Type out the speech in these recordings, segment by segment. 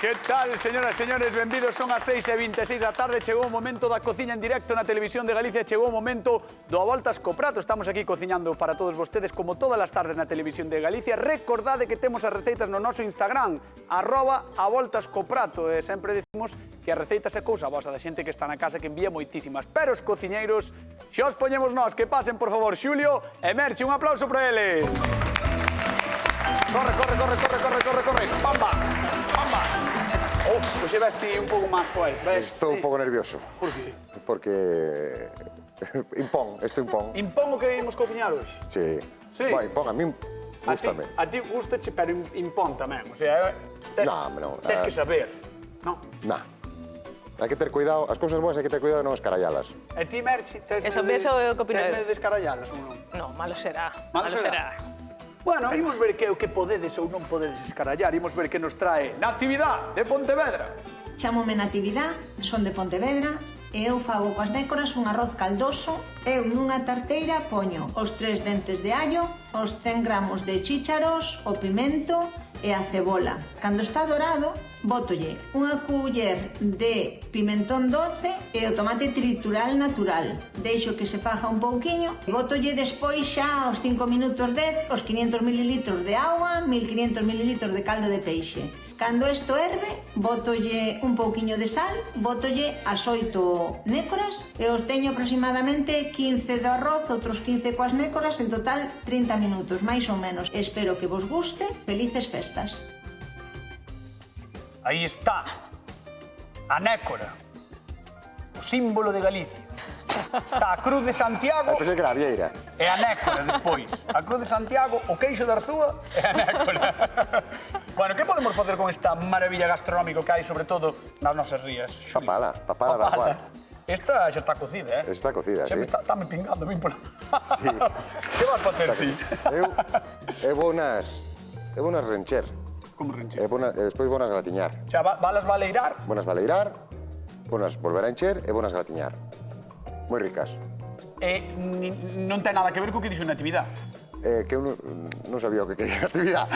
Que tal, señoras e señores? Benvidos, son as 6:26 da tarde. Chegou o momento da cociña en directo na Televisión de Galicia. Chegou o momento do A Voltas co Prato. Estamos aquí cociñando para todos vostedes como todas as tardes na Televisión de Galicia. Recordade que temos as receitas no noso Instagram, @avoltascoprato. E sempre decimos que as receitas é cousa vosa da xente que está na casa, que envía moitísimas. Pero os cociñeiros, xa os poñemos nós. Que pasen, por favor, Xulio e Merchi. Un aplauso para eles. Corre, corre, corre, corre, corre, corre, corre. Pamba, pamba. Pues llevaste un pouco máis fuerte. Estou un pouco nervioso. Por qué? Porque... impón, isto impón. Impón o que imos cociñar hoxe? Sí. Sí? Vai, impón, a mí gústame. A ti gustache, pero impón tamén. O sea, tes que saber. Non? Nah. Hai que ter cuidado, as cousas boas hai que ter cuidado de non escarallalas. E ti, Merchi, tes Eso é o que opino eu. de descarallalas ou non? No, malo será. Malo será. Bueno, imos ver que o que podedes ou non podedes escarallar. Imos ver que nos trae Natividad de Pontevedra. Chámome Natividad, son de Pontevedra e eu fago coas nécoras un arroz caldoso. Eu nunha tarteira poño os 3 dentes de allo, os 100 gramos de chícharos, o pimento e a cebola. Cando está dorado, bótolle unha culler de pimentón doce e o tomate tritural natural. Deixo que se faja un pouquiño e bótolle despois xa aos 5 minutos 10 os 500 ml de auga, 1500 ml de caldo de peixe. Cando isto herve, bótolle un pouquiño de sal, bótolle as 8 nécoras e os teño aproximadamente 15 do arroz, outros 15 coas nécoras, en total 30 minutos, máis ou menos. Espero que vos guste. Felices festas. Aí está. A nécora. O símbolo de Galicia. Está a Cruz de Santiago Pensei que era a vieira. e a nécora despois. A Cruz de Santiago, o queixo de Arzúa e a nécora. Bueno, que podemos facer con esta maravilla gastronómica que hai, sobre todo, nas nosas rías? Papala da Juan. Esta xa está cocida, eh? Está cocida, xa sí. Está me pingando a min pola... Sí. Que vas facer ti? Eu vou nas rencher. Como rencher? E despois vou nas gratiñar. Xa, valas valeirar? Vou nas valeirar, vou nas volver a encher e vou nas gratiñar. Moi ricas. E non ten nada que ver co que dixo Natividad. Que eu non sabía o que quería a actividade.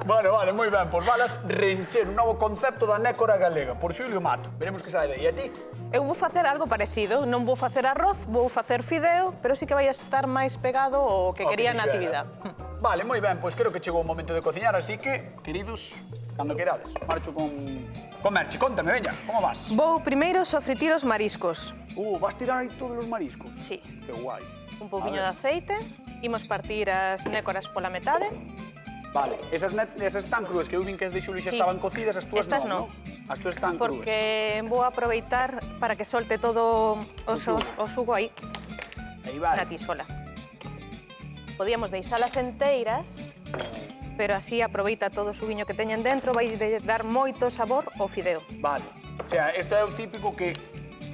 Vale, moi ben. Pois valas rencher, un novo concepto da nécora galega, por Xulio Mato. Veremos que sai dai. E a ti? Eu vou facer algo parecido. Non vou facer arroz, vou facer fideo, pero sí que vai a estar máis pegado ao que quería Natividad. Vale, moi ben. Pois creo que chegou o momento de cociñar, así que, queridos, cando querades, marcho con Merchi. Contame, veña, como vas? Vou primeiro sofritir os mariscos. Vas tirar aí todos os mariscos? Sí. Que guai. Un pouquiño de aceite. Imos partir as nécoras pola metade. Vale, esas están cruas, que eu vin que as de Xulio xa estaban cocidas, as túas Estas non, non? As túas están cruas. Porque vou aproveitar para que solte todo o sugo aí, Aí vale. na tisola. Podíamos deixalas enteiras, pero así aproveita todo o suguiño que teñen dentro, vai dar moito sabor ao fideo. Vale. O sea, isto é o típico que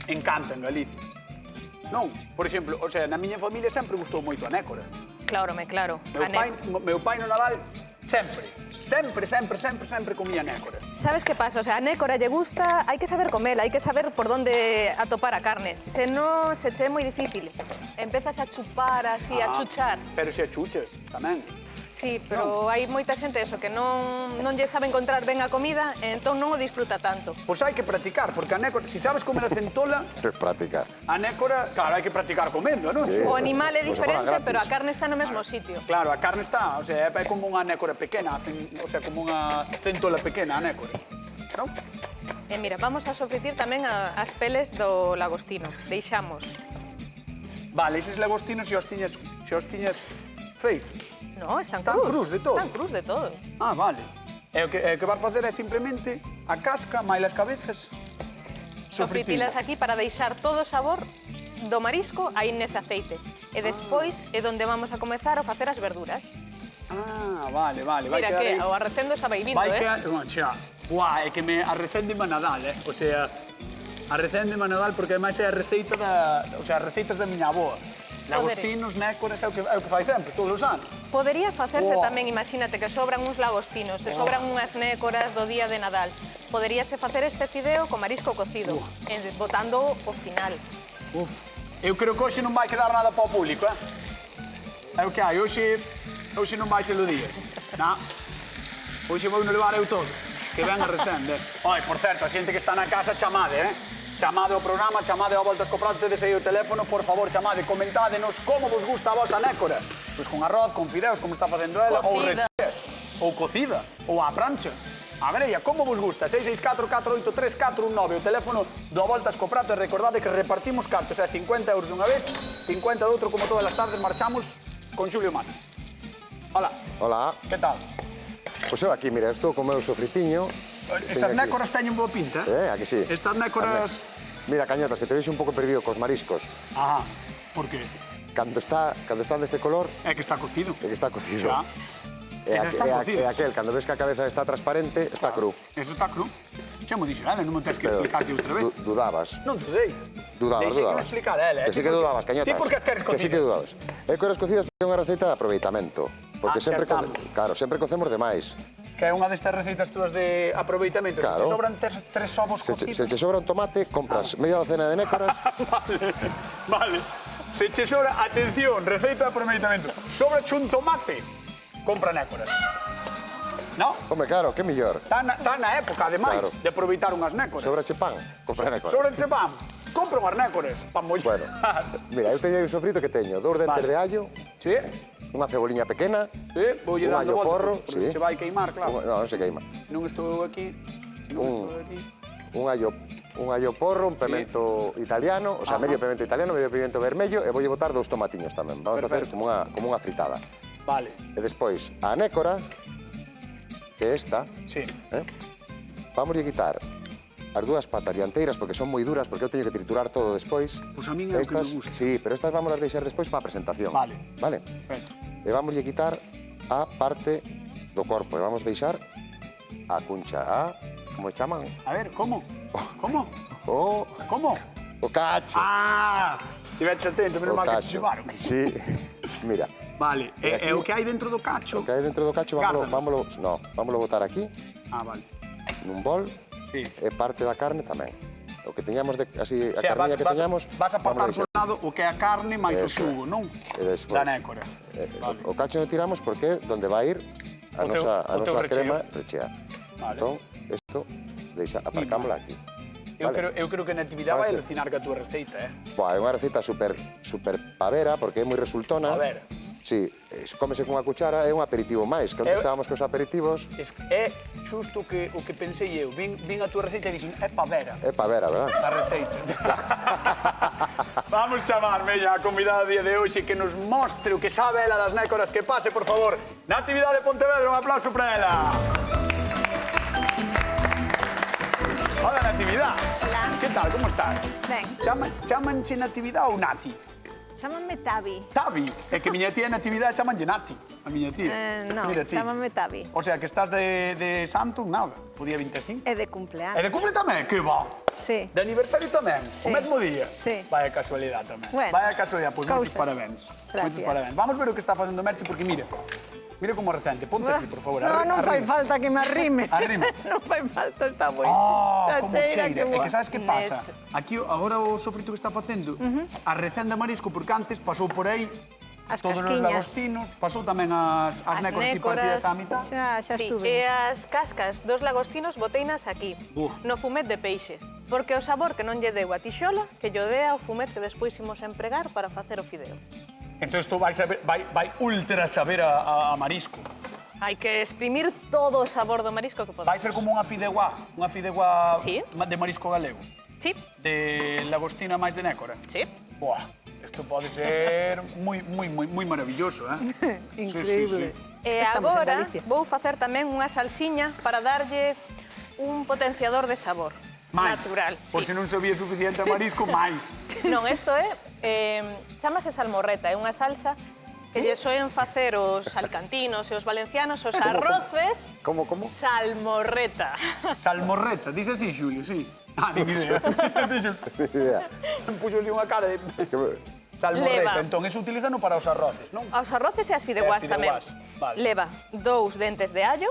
encanta en Galicia. Non? Por exemplo, o sea, na miña familia sempre gustou moito a nécora. Claro. Meu pai no Nadal sempre comía nécora. Sabes que pasa? O sea, a nécora lle gusta, hai que saber comela, hai que saber por onde atopar a carne. Se non, se che é moi difícil. Empezas a chupar así, a chuchar. Pero se chuchas tamén. Sí, pero hai moita xente eso que non lle sabe encontrar ben a comida, e entón non o disfruta tanto. Pois hai que practicar, porque a nécora, se sabes comer a centola, Práctica. a nécora, claro, hai que practicar comendo, non? Sí. O animal é Pues diferente, gratis. pero a carne está no mesmo sitio. Claro, a carne está, o sea, é como unha nécora pequena, o sea, como unha centola pequena, a nécora. Non? E mira, vamos a sofritir tamén as peles do lagostino. Deixamos. Vale, eses lagostinos xa os tiñas feitos. No, están crus de todo. Están crus de todo. Ah, vale. E o que vas facer é simplemente a casca, máis as cabezas, Sofritilas aquí para deixar todo o sabor do marisco aí nese aceite. E despois é donde vamos a comezar a facer as verduras. Ah, vale. Vai Mira quedar que aí. o arrecendo xa vai vindo, Vai quedar, xa. Guau, é que me arrecende Nadal, O sea, arrecende Nadal porque ademais é a receita as receitas da miña avoa. Lagostinos, nécoras, é o que fai sempre, todos os anos. Podería facerse Wow. tamén, imagínate, que sobran uns lagostinos, se sobran unhas nécoras do día de Nadal. Poderíase facer este fideo con marisco cocido, botando o final. Eu creo que hoxe non vai quedar nada para o público, É o que hai, hoxe non vai ser o día. Non. Hoxe vou no levar eu todo. que ven a recende. Oi, por certo, a xente que está na casa, chamade, Chamade ao programa, chamade ao Voltas co Prato, tedes aí o teléfono, por favor, chamade, comentádenos como vos gusta a vosa nécora. Pois con arroz, con fideos, como está facendo ela, ou rechés, ou cocida, ou á prancha. A greia, como vos gusta? 664-483-419, o teléfono do Voltas co Prato, e recordade que repartimos cartos, 50 euros dunha vez, 50 de outro, como todas as tardes, marchamos con Xulio Mata. Hola. Hola. Que tal? Pois eu aquí, mira, estou con o meu sofritiño. Esas nécoras teñen boa pinta, A que sí? Estas nécoras... Mira, Cañotas, que te veixo un pouco perdido cos mariscos. Ajá, por qué? Cando están deste color, É que está cocido. é que está cocido. Xa. Esas están cocidas. E aquel, cando ves que a cabeza está transparente, está cru. Eso está cru. Xa mo dixo, non me tens que explicarte outra vez. Dudabas. Non dudei. Dudabas. Deixei que me explicar ela. Que sí que dudabas, Cañotas. Ti por que as queres Que cocidas? sí que dudabas. É que as cocidas é unha receita de aproveitamento. Porque xa sempre, estamos. claro, sempre cocemos demais. Que é unha destas receitas túas de aproveitamento. Claro. Se te sobran tres ovos Se cocidos... te sobra un tomate, compras media docena de nécoras. Vale. Se che sobra, atención, receita de aproveitamento. Sobrache un tomate, compra nécoras. No? Hombre, claro, que mellor. Está na época, ademais, Claro. de aproveitar unhas nécoras. Sobrache pan, compra nécoras. Sobrache pan, compra unhas nécoras. Pan moi... Bueno, mira, eu teño aí un sofrito que teño 2 dentes Vale. de allo, Sí, unha ceboliña pequena, sí, voulle un dando allo voltas, porro, porque sí. se vai queimar, claro. Non se queima. Se non estou aquí, Un allo porro, un pimento italiano, o sea, medio pimento italiano, medio pimento vermello, e voulle botar 2 tomatiños tamén. Vamos a facer como unha fritada. Vale, E despois, a nécora, que é esta, sí. vamos a quitar as 2 patas dianteiras, porque son moi duras, porque eu teño que triturar todo despois. Pois a min é o que me gusta. Sí, pero estas vamos a deixar despois para a presentación. Vale. Vale? Perfecto. E vamos a quitar a parte do corpo, e vamos deixar a cuncha, como chaman? A ver, como? Como? O cacho. Ah! Tivetes atento, menos O mal que te cacho. llevaron. Sí, mira. Vale, E aquí- e o que hai dentro do cacho? O que hai dentro do cacho, vámoslo botar aquí, Ah, vale. nun bol, Sí. e parte da carne tamén. O que teñamos, así, a O sea, carniña que teñamos... vas a apartar vámonos por un lado o que é a carne máis o Eso. xugo, non? E despois- Da nécora. Vale. O cacho non tiramos porque é donde vai ir a O teu- nosa o teu crema rechea. Vale. Entón, isto, aparcámosla aquí. Eu creo que Natividade vai Vale, sí. alucinar ca túa receita, Boa, é unha receta super pavera porque é moi resultona. Pavera. Sí, cómese cunha cuchara, é un aperitivo máis, que onde estábamos cos aperitivos, É xusto o que pensei eu. Vin a túa receita e dixen, é pavera. é pavera, verdad? A receita. Vamos chamar, Mella, a convidada do día de hoxe que nos mostre o que sabe ela das nécoras. Que pase, por favor. Natividade de Pontevedra, un aplauso para ela. Hola, Natividad. Hola. Que tal, como estás? Ben. Chamanche Natividad ou Nati? Chámanme Tavi. Tavi. É que miña tía Natividade chamanlle Nati. A miña tía. No, Mira ti. chámanme Tavi. O sea, que estás de santo, nada. O día 25. É de E cumpleanos. de cumple tamén? Que va. Sí. De aniversario tamén? Sí. O mesmo día? Sí. Vaya casualidade tamén. Bueno, Vaya casualidade, pois moitos cousas. parabéns. Gracias. Moitos parabéns. Vamos ver o que está facendo Merche, porque mira, mira como recente. Ponte aquí, por favor. No, non fai falta que me arrime. Arrima. Non fai falta, está boísimo. Oh, Xa como cheira, cheira. É boa. que sabes que pasa? Nes- Aquí, agora o sofrito que está facendo, a recenda marisco, porque antes pasou por aí As todos os casquiñas. lagostinos, pasou tamén as nécoras e nécoras. partidas á mitad. Xa Sí, estuve. e as cascas dos lagostinos boteinas aquí, no fumet de peixe. Porque o sabor que non lle deu a tixola, que lle dea o fumet que despois imos empregar para facer o fideo. Entón, isto vai ultra saber a marisco. Hai que exprimir todo o sabor do marisco que Vai podemos. ser como unha fideuá Sí. de marisco galego. Sí, De lagostina máis de nécora. sí. Buah, isto pode ser moi maravilloso, Increíble. E Estamos en agora Galicia. vou facer tamén unha salsiña para darlle un potenciador de sabor. Máis. Natural. Por sí. se non sabía suficiente a marisco, máis. Non, isto é, chamase salmorreta, é unha salsa que lle soen facer os alcantinos e os valencianos, os arroces. Como? Salmorreta. Salmorreta, dice así, Xulio, sí. Ah, ni idea. Idea. Puxo así unha cara de... Leva. Salmorreta, entón, eso utilizano para os arroces, non? Os arroces e as fideuás E as tamén. fideuás, vale. Leva 2 dentes de allo,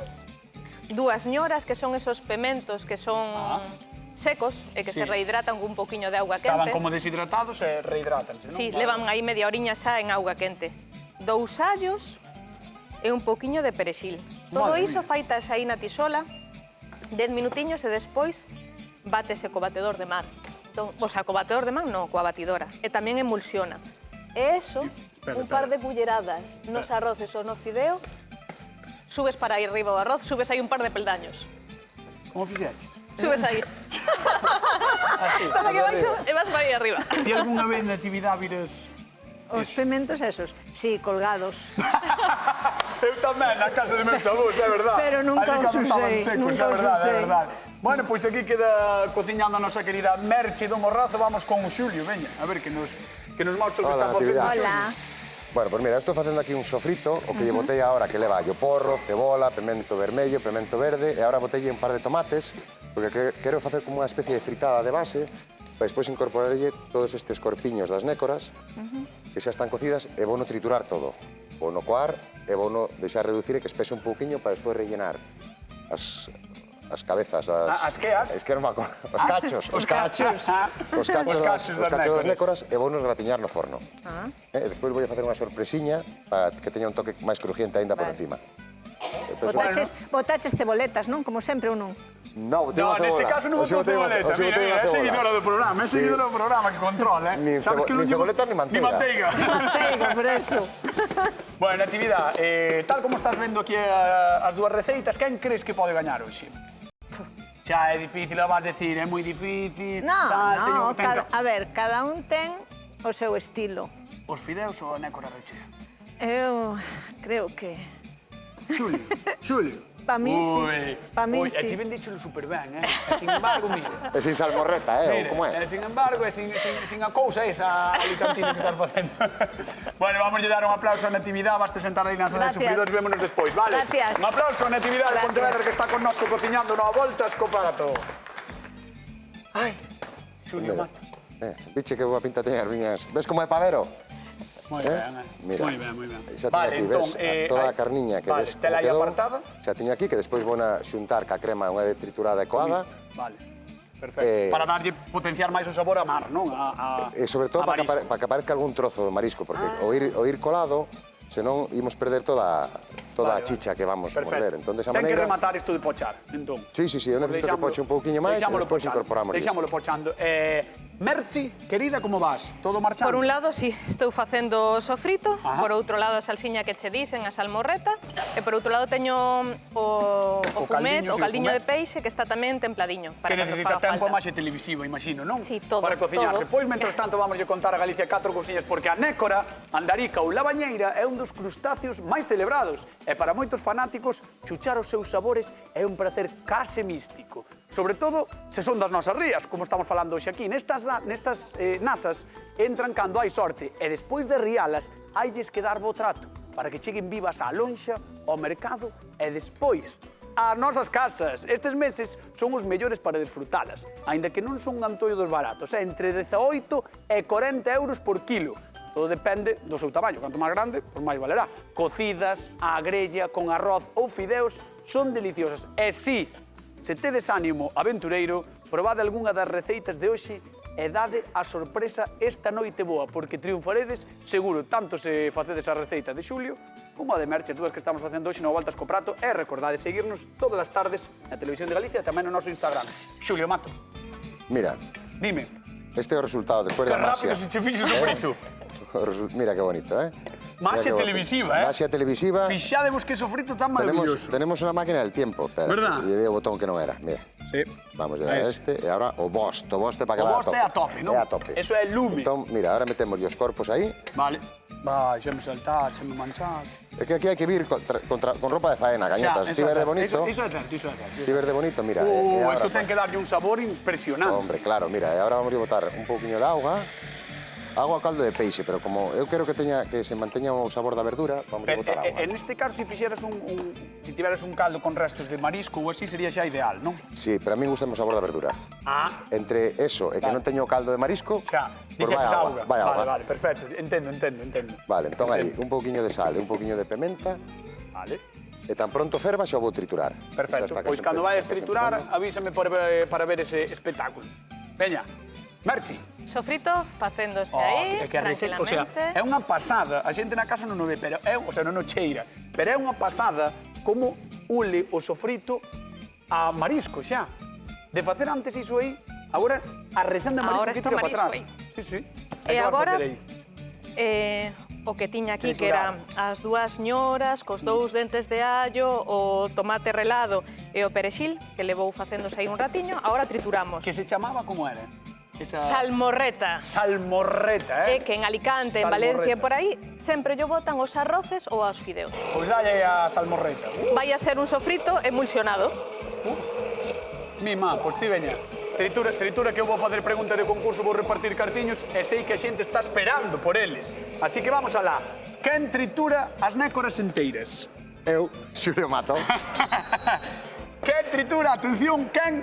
2 ñoras, que son esos pementos que son secos e que Sí. se rehidratan con un poquinho de auga Estaban quente. como deshidratados e rehidratanse, non? Sí, Vale. levan aí media oriña xa en auga quente. 2 allos e un poquinho de perexil. Todo Madre iso mía. faitas aí na tisola 10 minutiños e despois bátese co batedor de man. Entón, o sea, co batedor de man non, coa batidora. E tamén emulsiona. E eso, un par de culleradas nos arroces ou no fideo, subes para aí arriba o arroz, subes aí un par de peldaños. Como fixeches? Subes aí. Toma que baixo e vas para aí arriba. Ti algunha vez na actividade vires... Os pementos esos, sí, colgados. Eu tamén, na casa de meus avós, é verdade. Pero nunca Ali os cando estaban usei, secos, nunca é os verdade, usei. é verdade. Bueno, pois aquí queda cociñando a nosa querida Merchi do Morrazo. Vamos con o Xulio, veña, a ver que nos mostra o que está Hola, facendo. Natividad. Hola. Bueno, pues mira, estou facendo aquí un sofrito, o que lle botei agora que leva allo porro, cebola, pemento vermello, pemento verde, e agora botei un par de tomates, porque quero facer como unha especie de fritada de base, para despois incorporarlle todos estes corpiños das nécoras, que xa están cocidas, e vou no triturar todo. Vou no coar, e vou no deixar reducir e que espese un pouquiño para despois rellenar as cabezas, As que as? Es que non me acordo. Os cachos. Os cachos. Os cachos das das nécoras. nécoras e vou nos gratiñar no forno. E despois vou facer unha sorpresiña para que teña un toque máis crujiente aínda por encima. Botaches ceboletas, non? Como sempre ou non? No, No, neste caso non botou ceboleta. Mira, é seguidora do programa, é seguidora do programa que controla, Nin Sabes que non llevo- ceboleta nin manteiga. Ni manteiga. Manteiga, por eso. Bueno, Natividad, tal como estás vendo aquí as dúas receitas, quen crees que pode gañar hoxe? Xa é difícil, a vas decir, é moi difícil. No, a ver, cada un ten o seu estilo. Os fideos ou a nécora rechea? Eu creo que... Xulio. Pa mí sí, pa mí E ti sí. vendíchelo superben, E sin embargo, mira. E sin salmorreta, Mira, como é? sin embargo, sin a cousa esa alicantina que estás facendo. Bueno, vamos a dar un aplauso a Natividad, baste sentar aí na zona de Gracias. sufridores, vémonos despois, vale? Gracias. Un aplauso a Natividad de Gracias. Pontevedra que está connosco cociñando no Voltas co Prato. Ai, Xulio Mato. Biche que boa pinta teñas viñas. Ves como é pavero? Moi ben, Mira, moi ben, moi ben. Xa teño Vale, aquí, entón, ves, toda a carniña que vale, ves como tela aí quedou. apartada. Xa teño aquí, que despois vou a xuntar ca crema unha vez triturada e coada. Vale, perfecto. Para darlle potenciar máis o sabor a mar, non? E sobre todo a para marisco. que aparezca algún trozo do marisco, porque o ir colado, senón imos perder toda a chicha que vamos a morder. Entón, desa Ten que maneira... rematar isto de pochar, entón. Sí, eu necesito que poche un pouquiño máis e despois incorporamos isto. Deixámolo pochando. Merchi, querida, como vas? Todo marchando? Por un lado, sí, estou facendo o sofrito, Ajá. por outro lado a salsiña que che disen, a salmorreta, e por outro lado teño o fumet, caldiño, o sí, caldiño fumet. de peixe, que está tamén templadiño. Que Para cando necesita faga tempo falta. máis e televisivo, imagino, non? Sí, todo, Para cociñarse. todo. Pois, mentras tanto, vamos a contar a Galicia 4 cousiñas, porque a nécora, andarica ou labañeira é un dos crustáceos máis celebrados. E para moitos fanáticos, chuchar os seus sabores é un placer case místico. Sobre todo, se son das nosas rías, como estamos falando hoxe aquí. Nestas nasas entran cando hai sorte e despois de rialas, hailles que dar bo trato para que cheguen vivas á lonxa, ao mercado e despois ás nosas casas. Estes meses son os mellores para desfrutalas, aínda que non son un antollo dos baratos, entre 18 e 40 euros por kilo. Todo depende do seu tamaño. Canto máis grande, pois máis valerá. Cocidas, á grella, con arroz ou fideos, son deliciosas. E si, se tedes ánimo aventureiro, probade algunha das receitas de hoxe e dade a sorpresa esta noite boa, porque triunfaredes seguro, tanto se facedes a receita de Xulio como a de Merche, dúas que estamos facendo hoxe no Voltas co Prato, e recordade seguirnos todas as tardes na Televisión de Galicia e tamén no noso Instagram. Xulio Mato, Mira, dime, este é o resultado despois que da rápido maxia. se che fixo o frito. Mira que bonito, Maxia Mira que televisiva, Maxia televisiva. Fixadevos que sofrito tan maravilloso. Tenemos una máquina del tiempo. Espera, ¿Verdad? Y veo o botón que non era, mira. Sí. Vamos a dar a este, e agora o boste para que O vaya boste é a tope, non? É a tope. Eso é lume. Entón, mira, ahora metemos os corpos aí. Vale. Vai, xa me saltaste, xa me manchaste. É que aquí hai que vir con ropa de faena, cañetas. Ti verde bonito. Iso é certo, iso é certo. Ti verde bonito, mira. e ahora, Isto ten que darlle un sabor impresionante. Hombre, claro, mira, e agora vamos a botar un pouquiño de auga. Agua caldo de peixe, pero como eu quero que se manteña o sabor da verdura, vamos a botar auga. En este caso, se fixeras si tiveras un caldo con restos de marisco ou así, sería xa ideal, non? Sí, pero a mí gusta o sabor da verdura. Entre eso e que non teño caldo de marisco, Xa, pues dixetes vai auga. vai auga. Vale, perfecto. Entendo. Vale, entón aí, un pouquiño de sal e un pouquiño de pementa, Vale, e tan pronto ferva xa o vou triturar. perfecto. Xa está Pois case cando vayas perfecto. triturar, avísame para ver ese espectáculo. Veña, Merchi. Sofrito facéndose aí, É que a receta, o sea, tranquilamente. é unha pasada, a xente na casa non o ve, pero non o cheira, pero é unha pasada como ule o sofrito a marisco xa. De facer antes iso aí, agora a recén de marisco Ahora que está tira para marisco atrás. Sí, sí. E que vas agora, facer aí? o que tiña aquí, que eran as dúas ñoras, cos dous dentes de allo, o tomate relado e o perexil, que levou facéndose aí un ratiño, agora trituramos. Que se chamaba como era? Esa... Salmorreta. Salmorreta, Que en Alicante, en Valencia, por aí, sempre lle botan os arroces ou aos fideos. Pois dalle a salmorreta. Vai a ser un sofrito emulsionado. Mima, pois ti veña. Tritura que eu vou facer pregunta de concurso, vou repartir cartiños e sei que a xente está esperando por eles. Así que vamos alá. Quen tritura as nécoras enteiras? Eu, Xulio Mato. Quen tritura, atención, quen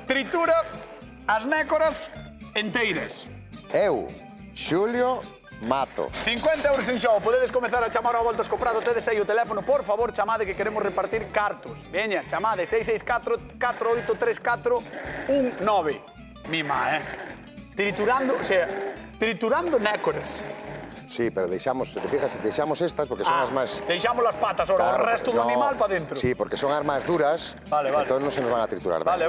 tritura as nécoras enteiras? Eu, Xulio Mato. 50 euros en xogo, podedes comezar a chamar ao Voltas co Prado, tedes aí o teléfono, por favor, chamade que queremos repartir cartos. Veña, chamade 664-4834-19. Mima, Triturando, o sea, triturando nécoras. Sí, pero deixamos, se te fijas, deixamos estas porque son as máis... Deixamos las patas, ahora, o resto do animal para dentro. Sí, porque son as máis duras, Vale, vale. entón non se nos van a triturar. Vale.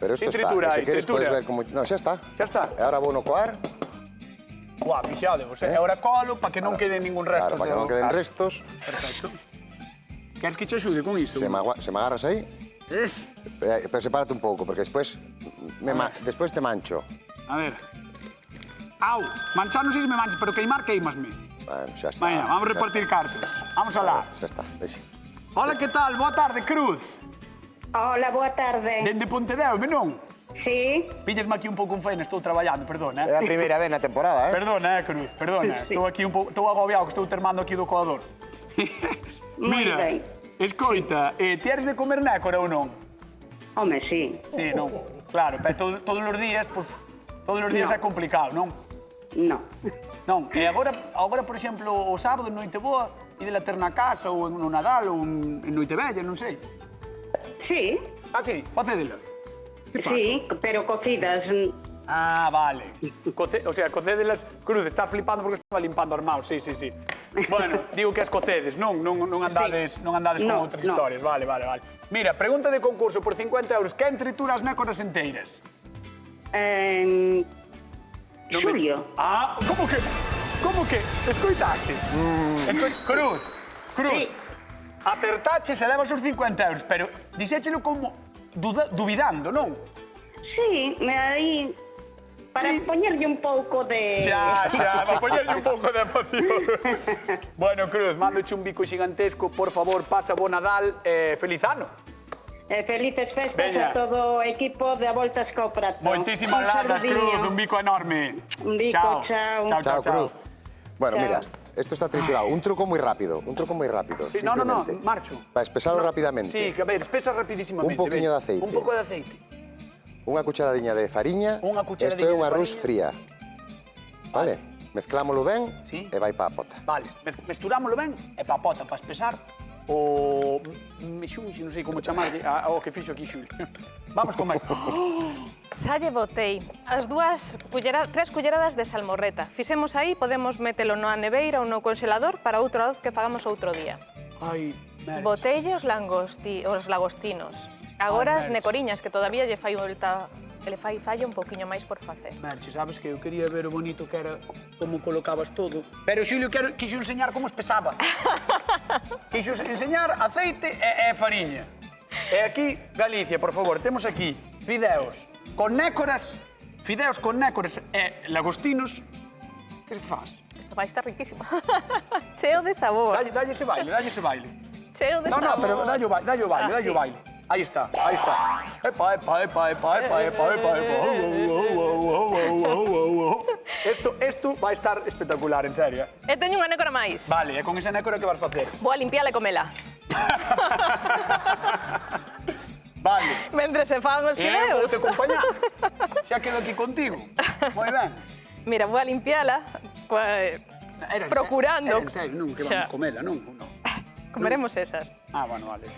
Pero isto E está, tritura e se aí, queres tritura. podes ver como... Non, xa está. Xa está. E agora vou no coar, Buah, fixade, e ahora colo para que non quede ningún resto. claro, para que non queden restos. Perfecto. Queres que te axude con isto? Se me agarras aí, pero sepárate un pouco, porque despois te mancho. A ver. Au, manchar non sei se me manches, pero queimasme. Bueno, xa está. Venga, vamos a repartir cartos. Vamos alá. Xa está, deixa. Hola, que tal? Boa tarde, Cruz. Hola, boa tarde. Dende Pontedeume, non? Sí, Píllesme aquí un pouco en faena, estou traballando, perdona, É a primeira vez na temporada, Perdona, Cruz, perdona. Estou aquí un pouco, estou agobiado, que estou termando aquí do coador. moi Mira, ben. escoita, ti eres de comer nécora ou non? Home, sí. Sí, non. Claro, pero todos os días, pues, todos os días No. é complicado, non? No. Non, e agora, por exemplo, o sábado, en Noiteboa, idela ter na casa, ou no Nadal, ou en Noitevella, non sei. Sí, Ah, sí, facédela. Que faz? sí, pero cocidas. Ah, vale. O sea, cocédelas, Cruz, estás flipando porque estaba limpando armados, sí. Bueno, digo que as cocedes, non andades con No, outras no. historias, vale. Mira, pregunta de concurso por 50 euros, quen tritura as nécoras enteiras? Non me- Xulio. Ah, como que? Escoitaches? Cruz, Sí. acertaches e levas os 50 euros, pero dixéchelo como duvidando, non? Sí, aí para Sí. poñerlle un pouco de... Xa, para poñerlle un pouco de emoción. Bueno, Cruz, mándoche un bico xigantesco, por favor, pasa bo Nadal e feliz ano. Felices festas Veña. a todo o equipo de A Voltas co Prato. Moitísimas Un gracias, saludiño. Cruz, un bico enorme. Un bico, chao. Chao, Cruz. Bueno, Chao. mira, esto está triturado. Un truco muy rápido. Sí, no, simplemente. marcho. Para espesarlo rápidamente. Sí, que a ver, espesa rapidísimamente. Un poquinho ven. de aceite. Un pouco de aceite. Unha cucharadiña de fariña. Unha cucharadiña Isto é de un arroz fariña. fría. Vale? Mezclámoslo ben Sí. e vai para a pota. Vale, mesturámoslo ben e pa pota, para espesar o mexunxe, non sei como chamarlle, o que fixo aquí Xulio. Vamos con máis. Xa lle botei as tres culleradas de salmorreta. Fixemos aí, podemos metelo na neveira ou no congelador para outro arroz que fagamos outro día. Ai, merda. Botelle os lagostinos. Agora as Merche. necoriñas, que todavía lle fai falla un poquinho máis por facer. Merche, sabes que eu quería ver o bonito que era como colocabas todo. Pero Xulio quixo enseñar como espesaba. Quixo enseñar aceite e fariña. E aquí, Galicia, por favor, temos aquí fideos con nécoras e lagostinos. Que se faz? Isto vai estar riquísimo. Cheo de sabor. Dalle ese baile. Cheo de No, sabor. pero dallo Ah, sí. baile. Aí está. Epa. Esto vai estar espectacular, en serio. E teño unha nécora máis. Vale, e con esa nécora que vas facer? Vou a limpiala e comela. Vale. Mentre se fan os E eu fideos. vou te acompañar. Xa quedo aquí contigo. Moi ben. Mira, vou a limpiala procurando. Era en serio, non, que Xa. vamos comela, non? Comeremos esas. Ah, bueno, vale.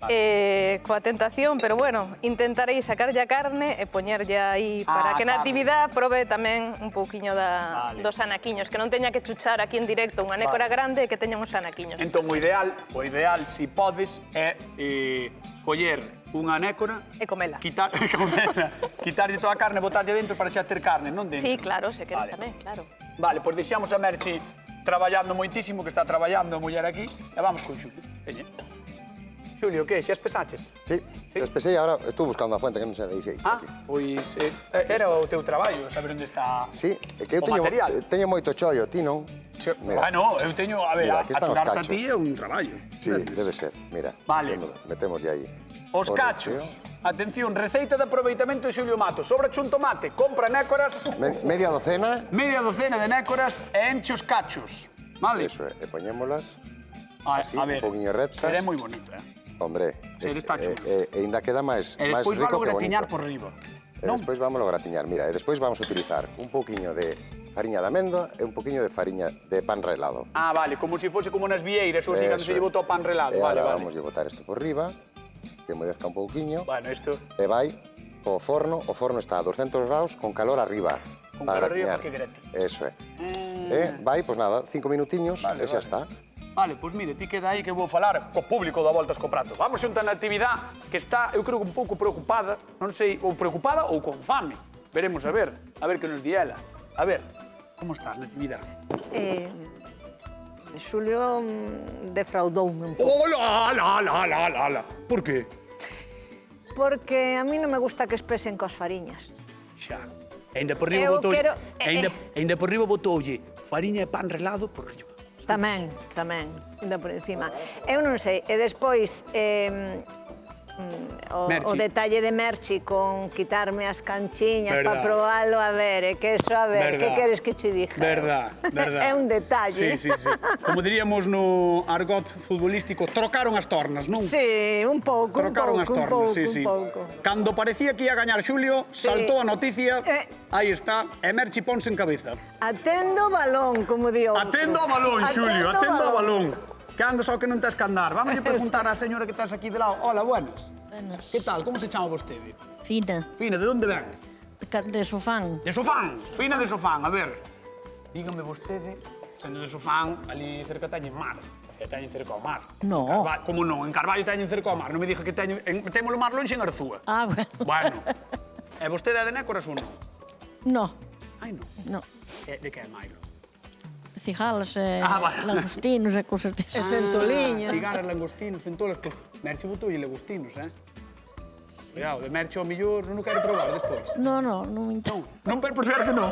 Coa tentación, pero bueno, intentarei sacarlle a carne e poñerlle aí para que na actividade probe tamén un pouquiño dos anaquiños, que non teña que chuchar aquí en directo unha nécora grande e que teña uns anaquiños. Entón, o ideal, si podes, é coller unha nécora E comela. quitarlle toda a carne, botarlle dentro para xa ter carne, non dentro? Sí, claro, se queres tamén, claro. Vale, pois deixamos a Merchi traballando moitísimo, que está traballando a muller aquí, e vamos con Xulio. Veña. Xulio, que? Xa espesaches? Sí, espesei, ahora estou buscando a fuente que non se deixei. Ah, pois era o teu traballo, saber onde está Sí, é que eu o material. teño moito chollo, ti non? Mira. Bueno, eu teño, a ver, Mira, aquí están os aturarte a cachos. ti é un traballo. Sí, debe ser, mira. Vale. Metemos aí. Os cachos. Atención, receita de aproveitamento de Xulio Mato. Sobra un tomate, compra nécoras, Media docena. media docena de nécoras e enche os cachos. Vale? Eso é, e poñémolas, A un poquinho rectas. seré moi bonito, hombre. Sí, está chulo. E ainda queda máis E despois rico valo que gratiñar bonito. por riba. E despois vámoslo gratiñar, mira, e despois vamos a utilizar un pouquiño de fariña de amendo e un pouquiño de fariña de pan relado. Ah, vale, como se fose como nas vieiras ou así, cando se Eso lle é. botou pan relado. E Vale, agora vale. vamos a botar isto por riba, que modezca un pouquiño, Bueno, isto... e vai ao forno. O forno está a 200 graus con calor arriba. Con para calor arriba gratiñar. para que gratine. Eso é. E vai, pois nada, 5 minutiños Vale, e xa vale. está. Vale, pois mire, ti queda aí que vou falar co público da Voltas co Prato. Vamos xunta na actividade que está, eu creo que un pouco preocupada, non sei, ou preocupada ou con fame. Veremos a ver que nos di ela. A ver, como estás na actividade? Xulio defraudoume un pouco. Ola. Por qué? Porque a mí non me gusta que espesen coas fariñas. Xa. Ainda por riba Eu botou... quero- Ainda por riba botoulle fariña e pan relado por riba. Tamén, ainda por encima. Eu non sei, e despois Merchi. o detalle de Merchi con quitarme as canchiñas Verdad. para probalo, a ver, que eso, a ver, que Verdad. queres que che diga? Verdad. É un detalle. Sí. Como diríamos no argot futbolístico, trocaron as tornas, non? Sí, un pouco, Trocaron as tornas, sí. un pouco. Cando parecía que ia gañar Xulio, saltou a noticia, aí está, e Merchi ponse en cabeza. Atendo o balón, como di outro. Atendo ao balón, Xulio, atendo ao balón. balón. Que ando só que non tes que andar. Vamos a preguntar á señora que estás aquí de lado. Hola, buenas. Buenas. Que tal? Como se chama vostede? Fina, Fina, de onde ven? de Sofán. De Sofán. Fina de Sofán. A ver, dígame vostede, sendo de Sofán, ali cerca teñen mar. Que teñen cerca ao mar. No. Como non? En Carballo teñen cerca ao mar. Non me diga que teñen... Témolo mar lonxe en Arzúa. Ah, bueno. Bueno. E vostede é de Nécoras ou non? No, Ai, non. no. De que é Mailo? Cigalas, vale. langostinos e cosas E desas. centoliña. Cigarras, langostinos, centolas... Merche botoulle langostinos, Cuidado, de Merche ao millor non o quero probar despois. No, non me Non, non prefiro que non.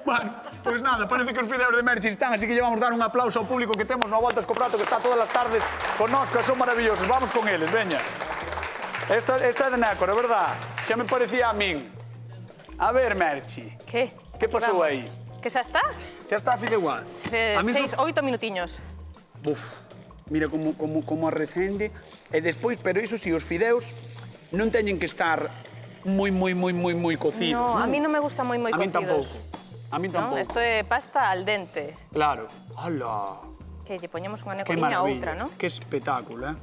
Bueno, pois nada, parece que os fideos de Merchi están, así que lle vamos dar un aplauso ao público que temos no Voltas co Prato, que está todas as tardes connosco, son maravillosos. Vamos con eles, veña. Esta é de Nécora, verdad? Xa me parecía a min. A ver, Merchi, Que? que pasou aí? Que xa está? Xa está a fideuá? A min 6, 8 minutiños. Buf, mira como a recende. E despois, pero iso sí, os fideos non teñen que estar moi cocidos. No, a mí non me gusta moi A min tampouco. cocidos. A min No, tampouco. isto é pasta al dente. Claro. Hala. Que lle poñemos unha Que necoriña maravilla. outra, ¿no? Que espectáculo,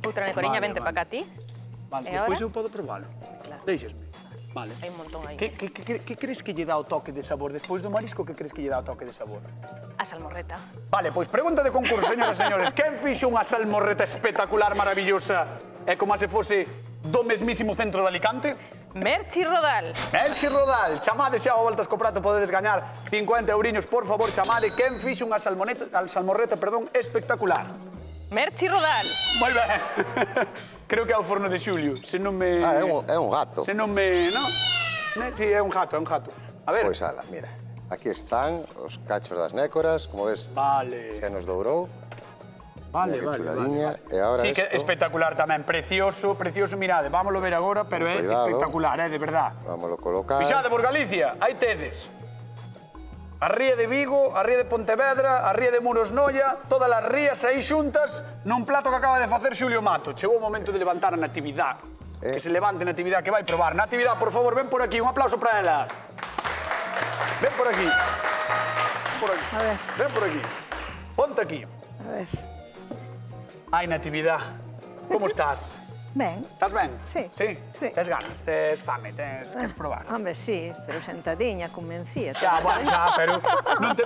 Outra necoriña, Vale, vente vale. para cá ti. Vale, E despois ahora? eu podo probalo. Claro. Deixesme. Vale. Hai un montón aí. Que crees que lle dá o toque de sabor? Despois do marisco, que crees que lle dá o toque de sabor? A salmorreta. Vale, pois pregunta de concurso, señoras e señores. Quen fixo unha salmorreta espectacular, maravillosa, e como se fose do mesmísimo centro de Alicante? Merchi Rodal. Merchi Rodal, chamade xa ao Voltas co Prato, podedes gañar 50 euriños, por favor, chamade. Quen fixo unha salmorreta, espectacular? Merchi Rodal. Moi ben. Creo que é o forno de Xulio, se non me... Ah, é un gato. Se non me... No? Si, é un gato, é un gato. A ver. Pois ala, mira. Aquí están os cachos das nécoras, como ves, Vale. xa nos dourou. Vale, Mira que chuladiña. E ahora Sí, que esto, espectacular tamén, precioso, mirade, vámoslo ver agora, pero é Cuidado. espectacular, de verdad. vámoslo colocar. Fixade por Galicia, aí tedes. A ría de Vigo, a ría de Pontevedra, a ría de Muros Noia, todas as rías aí xuntas nun plato que acaba de facer Xulio Mato. Chegou o momento de levantar a Natividad. Que se levante Natividad, que vai probar. Natividad, por favor, ven por aquí, un aplauso para ela. Ven por aquí. Por aquí. A ver. Ven por aquí. Ponte aquí. A ver. Ai, Natividad, como estás? Ben. Estás ben? Sí. Sí? Sí. Tes ganas, tes fame, tes que probar. Hombre, sí, pero sentadiña, convencida. Xa, bueno, xa, pero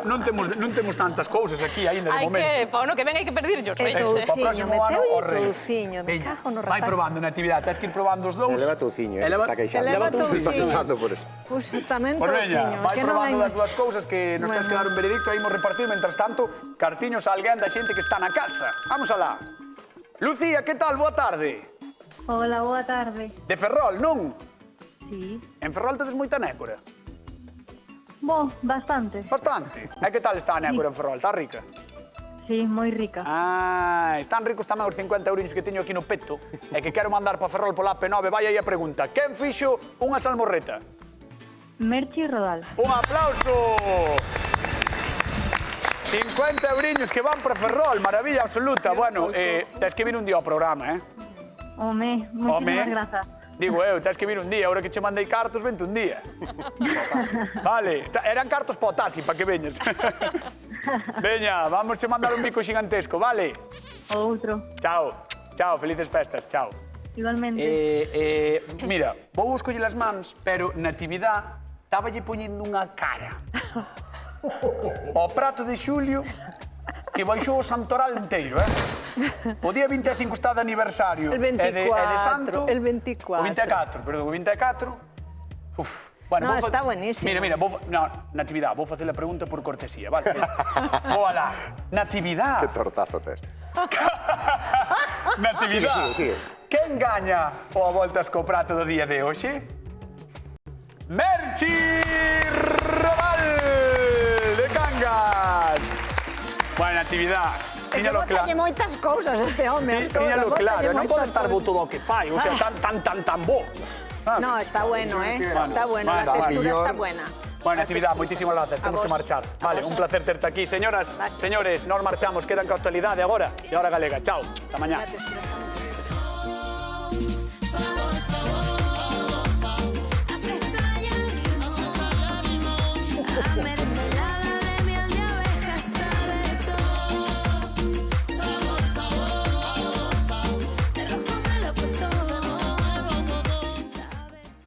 non temos tantas cousas aquí aínda de Hai momento. que, pa no que ven hai que perdirllos. E veis? Eso, touciño, para o próximo ano, meteulle o rei. touciño, me Veña, cago no vai rapaz. probando na actividade, tens que ir probando os dous. Eleva touciño, Eleva- está queixando. Eleva touciño. touciño. Está pensando por eso. Pois tamén Pois veña, touciño, vai que non hai probando das máis. dúas cousas que nos tens que dar un veredicto e imos repartir, mentras tanto, cartiños a alguén da xente que está na casa. Vamos alá. Lucía, que tal? Boa tarde. Hola, boa tarde. De Ferrol, non? Sí. En Ferrol tedes moita nécora? Bastante. Bastante. E que tal está a nécora en Ferrol? Está rica? Sí, moi rica. Ah, están ricos tamén os 50 euros que teño aquí no peto e que quero mandar para Ferrol pola P9. Vai aí a pregunta. Quen fixo unha salmorreta? Merchi Rodal. Un aplauso! 50 euriños que van para Ferrol, maravilla absoluta. Bueno, tens que vir un día ao programa, Home, moitísimas grazas. Digo eu, tens que vir un día, ahora que che mandei cartos, vente un día. Vale, eran cartos para o taxi, para que veñas. Veña, vamos a mandar un bico xigantesco, vale? Outro. Chao, chao, felices festas, chao. Igualmente. Mira, vou escoller as mans, pero Natividad estáballe poñendo unha cara ao prato de Xulio que baixou o santoral inteiro, O día 25 está de aniversario. El 24, e de santo. el 24. O 24, perdón, o 24. Uf. Bueno, No, vou está buenísimo. Mira, Natividad, vou facer a pregunta por cortesía, vale? Vou alá. Natividad. Que tortazo tes. Natividad. Sigue. Quen gaña o a voltas co prato do día de hoxe? Merchi Rodal de Cangas. Bueno, Natividad, É que tiñalo botalle claro. moitas cousas este home. as Tiñalo cousas, claro, bótalle non pode moitas estar bo cousas. todo o que fai, o sea, tan bo. sabes? No, está bueno, Está bueno, Vale, la vale. textura Millor. está buena. Bueno, La Natividad, textura. moitísimas gracias, temos A que vos. marchar. A Vale, vos. un placer terte aquí. Señoras, Gracias. señores, nos marchamos, quedan ca actualidade agora, e hora galega. Chao, hasta mañá. La textura está